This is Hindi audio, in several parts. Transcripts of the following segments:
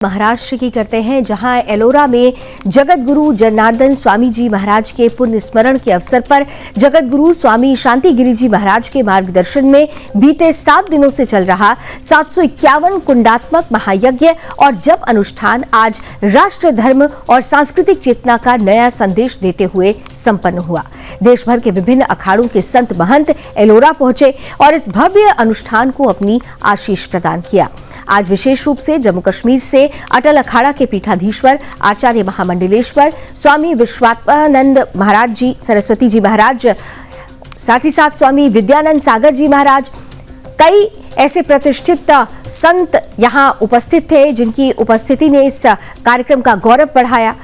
महाराष्ट्र की करते हैं, जहां एलोरा में जगत गुरु जनार्दन स्वामी जी महाराज के पुण्य स्मरण के अवसर पर जगत गुरु स्वामी शांतिगिरी जी महाराज के मार्गदर्शन में बीते 7 दिनों से चल रहा 751 कुंडात्मक महायज्ञ और जप अनुष्ठान आज राष्ट्र धर्म और सांस्कृतिक चेतना का नया संदेश देते हुए संपन्न हुआ। देश भर के विभिन्न अखाड़ों के संत महंत एलोरा पहुंचे और इस भव्य अनुष्ठान को अपनी आशीष प्रदान किया। आज विशेष रूप से जम्मू कश्मीर से अटल अखाड़ा के पीठाधीश्वर आचार्य महामंडलेश्वर स्वामी विश्वात्मानंद महाराज जी, सरस्वती जी महाराज, साथ ही साथ स्वामी विद्यानंद सागर जी महाराज, कई ऐसे प्रतिष्ठित संत यहां उपस्थित थे जिनकी उपस्थिति ने इस कार्यक्रम का गौरव बढ़ाया।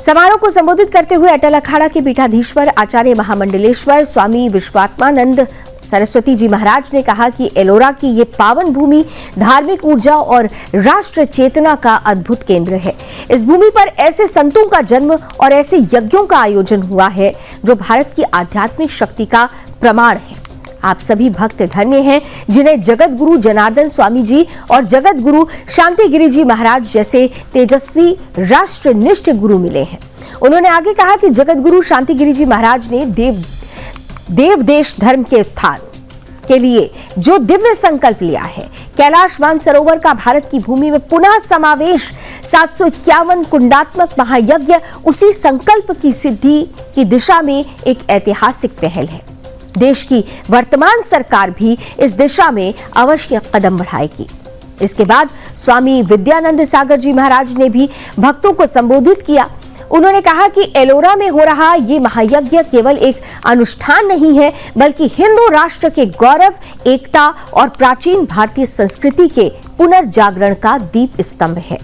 समारोह को संबोधित करते हुए अटल अखाड़ा के पीठाधीश्वर आचार्य महामंडलेश्वर स्वामी विश्वात्मानंद सरस्वती जी महाराज ने कहा कि एलोरा की ये पावन भूमि धार्मिक ऊर्जा और राष्ट्र चेतना का अद्भुत केंद्र है। इस भूमि पर ऐसे संतों का जन्म और ऐसे यज्ञों का आयोजन हुआ है जो भारत की आध्यात्मिक शक्ति का प्रमाण है। आप सभी भक्त धन्य हैं जिन्हें जगत गुरु जनार्दन स्वामी जी और जगत गुरु शांतिगिरी जी महाराज जैसे तेजस्वी राष्ट्रनिष्ठ गुरु मिले हैं। उन्होंने आगे कहा कि जगत गुरु शांतिगिरी जी महाराज ने देव देश धर्म के उत्थान के लिए जो दिव्य संकल्प लिया है, कैलाश मानसरोवर का भारत की भूमि में पुनः समावेश, 751 कुंडात्मक महायज्ञ उसी संकल्प की सिद्धि की दिशा में एक ऐतिहासिक पहल है। देश की वर्तमान सरकार भी इस दिशा में अवश्य कदम बढ़ाएगी। इसके बाद स्वामी विद्यानंद सागर जी महाराज ने भी भक्तों को संबोधित किया। उन्होंने कहा कि एलोरा में हो रहा ये महायज्ञ केवल एक अनुष्ठान नहीं है, बल्कि हिंदू राष्ट्र के गौरव, एकता और प्राचीन भारतीय संस्कृति के पुनर्जागरण का दीप स्तंभ है।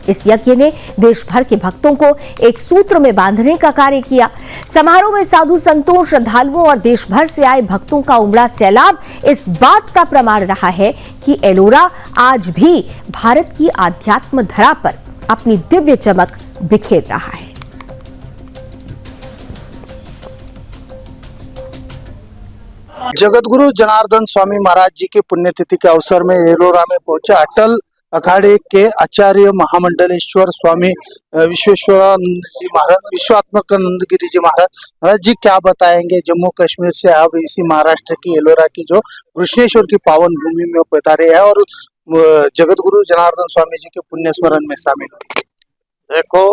इस यज्ञ ने देश भर के भक्तों को एक सूत्र में बांधने का कार्य किया। समारोह में साधु संतों, श्रद्धालुओं और देश भर से आए भक्तों का उमड़ा सैलाब इस बात का प्रमाण रहा है कि एलोरा आज भी भारत की आध्यात्म धरा पर अपनी दिव्य चमक बिखेर रहा है। जगतगुरु जनार्दन स्वामी महाराज जी के पुण्यतिथि के अवसर में एलोरा में पहुंचा अटल अखाड़े के आचार्य महामंडलेश्वर स्वामी विश्वेश्वरानंद जी महाराज, विश्वात्मकानंद गिरी जी महाराज जी क्या बताएंगे। जम्मू कश्मीर से अब इसी महाराष्ट्र की एलोरा की जो कृष्णेश्वर की पावन भूमि में पधारे हैं और जगतगुरु जनार्दन स्वामी जी के पुण्य स्मरण में शामिल हुए। देखो,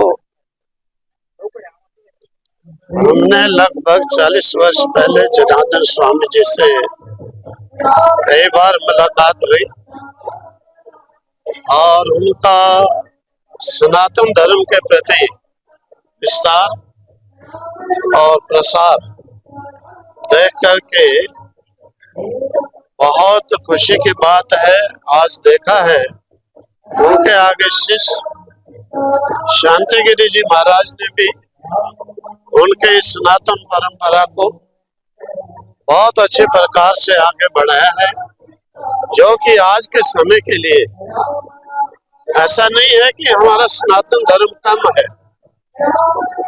हमने लगभग 40 वर्ष पहले जनार्दन स्वामी जी से कई बार मुलाकात हुई और उनका सनातन धर्म के प्रति विस्तार और प्रसार देख करके बहुत खुशी की बात है। आज देखा है उनके आगे शिष्य शांतिगिरी जी महाराज ने भी उनके इस सनातन परंपरा को बहुत अच्छे प्रकार से आगे बढ़ाया है, जो कि आज के समय के लिए ऐसा नहीं है कि हमारा सनातन धर्म कम है।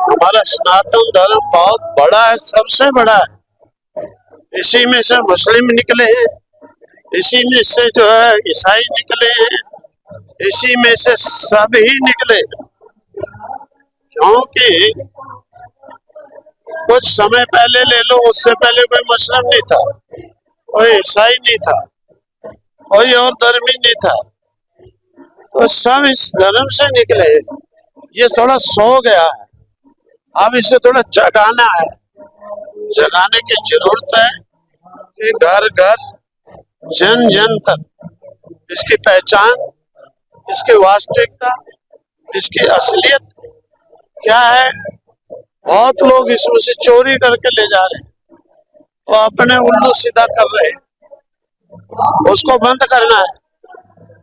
हमारा सनातन धर्म बहुत बड़ा है, सबसे बड़ा है। इसी में से मुस्लिम निकले हैं, इसी में से जो है ईसाई निकले हैं, इसी में से सभी निकले। क्योंकि कुछ समय पहले ले लो, उससे पहले कोई मुस्लिम नहीं था, कोई ईसाई नहीं था, कोई और धर्मी नहीं था, तो सब इस धर्म से निकले। ये थोड़ा सो गया है, अब इसे थोड़ा जगाना है, जगाने की जरूरत है कि घर घर जन जन तक इसकी पहचान, इसकी वास्तविकता, इसकी असलियत क्या है। बहुत लोग इसमें से चोरी करके ले जा रहे हैं, वो अपने उल्लू सीधा कर रहे हैं, उसको बंद करना है।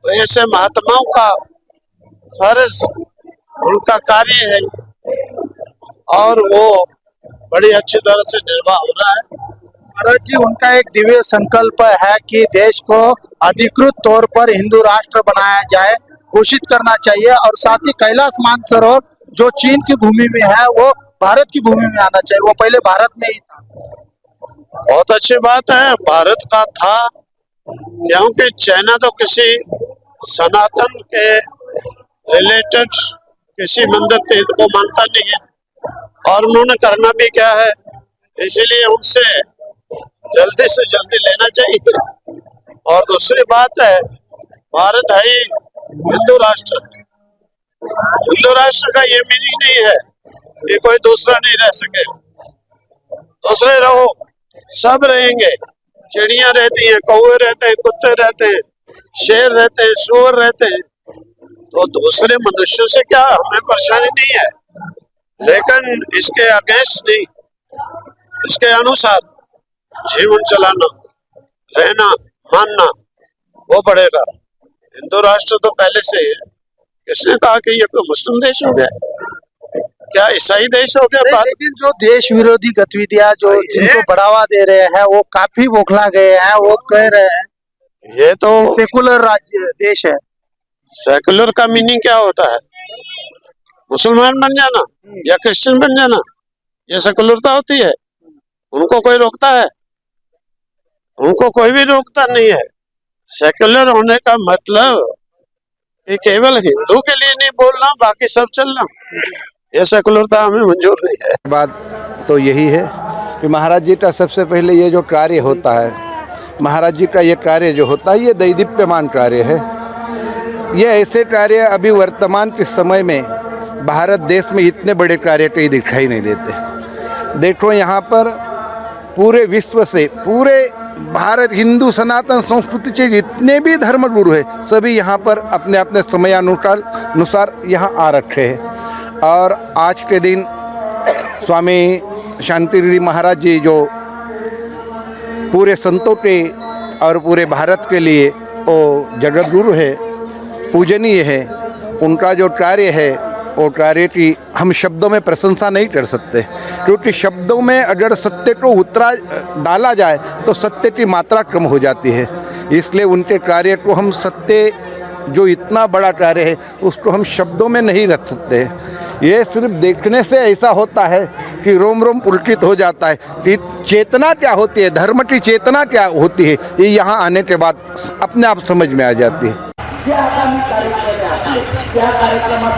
तो ऐसे महात्माओं का फर्ज, उनका कार्य है और वो बड़ी अच्छी तरह से निर्वाह हो रहा है। महाराज जी, उनका एक दिव्य संकल्प है कि देश को अधिकृत तौर पर हिंदू राष्ट्र बनाया जाए, घोषित करना चाहिए और साथ ही कैलाश मानसरोवर जो चीन की भूमि में है वो भारत की भूमि में आना चाहिए। वो पहले भारत में ही था। बहुत अच्छी बात है, भारत का था, क्योंकि चाइना तो किसी सनातन के रिलेटेड किसी मंदिर तीर्थ को मानता नहीं है और उन्होंने करना भी क्या है, इसीलिए उनसे जल्दी से जल्दी लेना चाहिए। और दूसरी बात है, भारत है ही हिंदू राष्ट्र। हिंदू राष्ट्र का ये मीनिंग नहीं है कि कोई दूसरा नहीं रह सके। दूसरे रहो, सब रहेंगे। चिड़िया रहती हैं, कौवे रहते हैं, कुत्ते रहते हैं, शेर रहते हैं, सूअर रहते हैं। तो दूसरे मनुष्यों से क्या हमें परेशानी नहीं है, लेकिन इसके अगेंस्ट नहीं, इसके अनुसार जीवन चलाना, रहना, मानना वो बढ़ेगा। हिंदू राष्ट्र तो पहले से ही है। किसने कहा कि ये कोई मुस्लिम देश हो गया, क्या ईसाई देश हो गया? लेकिन जो देश विरोधी गतिविधियां जो जिनको बढ़ावा दे रहे हैं वो काफी बौखला गए हैं। वो कह रहे हैं ये तो सेकुलर राज्य देश है। सेकुलर का मीनिंग क्या होता है? मुसलमान बन जाना या क्रिश्चियन बन जाना, ये सेकुलरता होती है? उनको कोई रोकता है? उनको कोई भी रोकता नहीं है। सेकुलर होने का मतलब कि केवल हिंदू के लिए नहीं बोलना, बाकी सब चलना, ये सेकुलरता हमें मंजूर नहीं है। बात तो यही है कि महाराज जी का सबसे पहले ये जो कार्य होता है, महाराज जी का ये कार्य जो होता है, ये दैदीप्यमान कार्य है। ये ऐसे कार्य अभी वर्तमान के समय में भारत देश में इतने बड़े कार्य कहीं दिखाई नहीं देते। देखो यहाँ पर पूरे विश्व से, पूरे भारत हिंदू सनातन संस्कृति के जितने भी धर्मगुरु हैं, सभी यहाँ पर अपने अपने समयानुसार यहाँ आ रखे हैं। और आज के दिन स्वामी शांतिगिरी महाराज जी जो पूरे संतों के और पूरे भारत के लिए वो जगत गुरु है, पूजनीय है। उनका जो कार्य है वो कार्य की हम शब्दों में प्रशंसा नहीं कर सकते, क्योंकि शब्दों में अगर सत्य को उतरा डाला जाए तो सत्य की मात्रा कम हो जाती है। इसलिए उनके कार्य को हम सत्य जो इतना बड़ा कार्य है उसको हम शब्दों में नहीं रख सकते। ये सिर्फ देखने से ऐसा होता है कि रोम रोम पुलकित हो जाता है कि चेतना क्या होती है, धर्म की चेतना क्या होती है, ये यहाँ आने के बाद अपने आप समझ में आ जाती है। त्या आगामी कार्यक्रम त्या कार्यक्रमात